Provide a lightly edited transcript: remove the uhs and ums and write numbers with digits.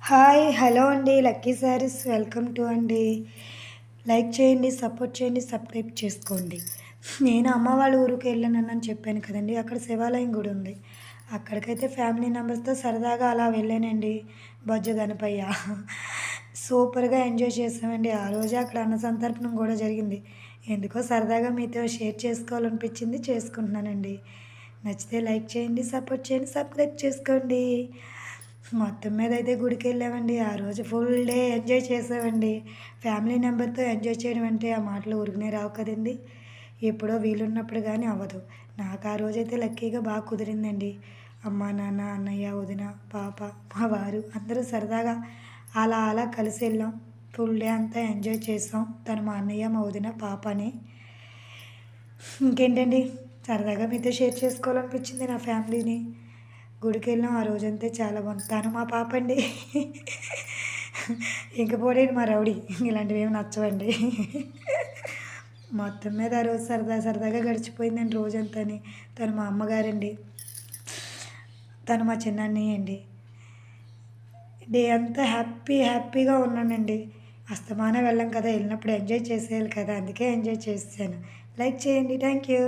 Hi hello అండి lucky saris welcome to అండి. Like చేయండి, సపోర్ట్ చేయండి, సబ్స్క్రైబ్ చేసుకోండి. నేను అమ్మ వాళ్ళ ఊరికి వెళ్ళానని చెప్పాను కదండి. అక్కడ శివాలయం గుడి ఉంది. అక్కడికైతే ఫ్యామిలీ మెంబర్స్తో సరదాగా అలా వెళ్ళానండి. బొజ్జ గణపయ్య సూపర్గా ఎంజాయ్ చేసామండి. ఆ రోజే అక్కడ అన్న సంతర్పణం కూడా జరిగింది. ఎందుకో సరదాగా మీతో షేర్ చేసుకోవాలనిపించింది, చేసుకుంటున్నానండి. నచ్చితే లైక్ చేయండి, సపోర్ట్ చేయండి, సబ్స్క్రైబ్ చేసుకోండి. మొత్తం మీద అయితే గుడికి వెళ్ళామండి. ఆ రోజు ఫుల్ డే ఎంజాయ్ చేసామండి. ఫ్యామిలీ నెంబర్తో ఎంజాయ్ చేయడం అంటే ఆ మాటలు ఊరికనే రావు కదండి. ఎప్పుడో వీలున్నప్పుడు కానీ అవ్వదు. నాకు ఆ రోజైతే లక్కీగా బాగా కుదిరిందండి. అమ్మ నాన్న అన్నయ్య వదిన పాప మా వారు అందరూ సరదాగా అలా అలా కలిసి వెళ్ళాం. ఫుల్ డే అంతా ఎంజాయ్ చేసాం. తను మా అన్నయ్య మా వదిన పాప అని. ఇంకేంటండి, సరదాగా మీతో షేర్ చేసుకోవాలనిపించింది నా ఫ్యామిలీని. గుడికి వెళ్ళాం. ఆ రోజంతా చాలా బాగుంది. తను మా పాప అండి. ఇంకపోతే మా రౌడీ. ఇలాంటివి ఏమి నచ్చవండి. మొత్తం మీద ఆ రోజు సరదాగా గడిచిపోయిందండి రోజంతాని. తను మా అమ్మగారండి. తను మా చిన్నన్నయ్య అండి. డే అంతా హ్యాపీగా ఉన్నానండి. అస్తమానం వెళ్ళాం కదా, వెళ్ళినప్పుడు ఎంజాయ్ చేసేయాలి కదా, అందుకే ఎంజాయ్ చేశాను. లైక్ చేయండి. Thank you.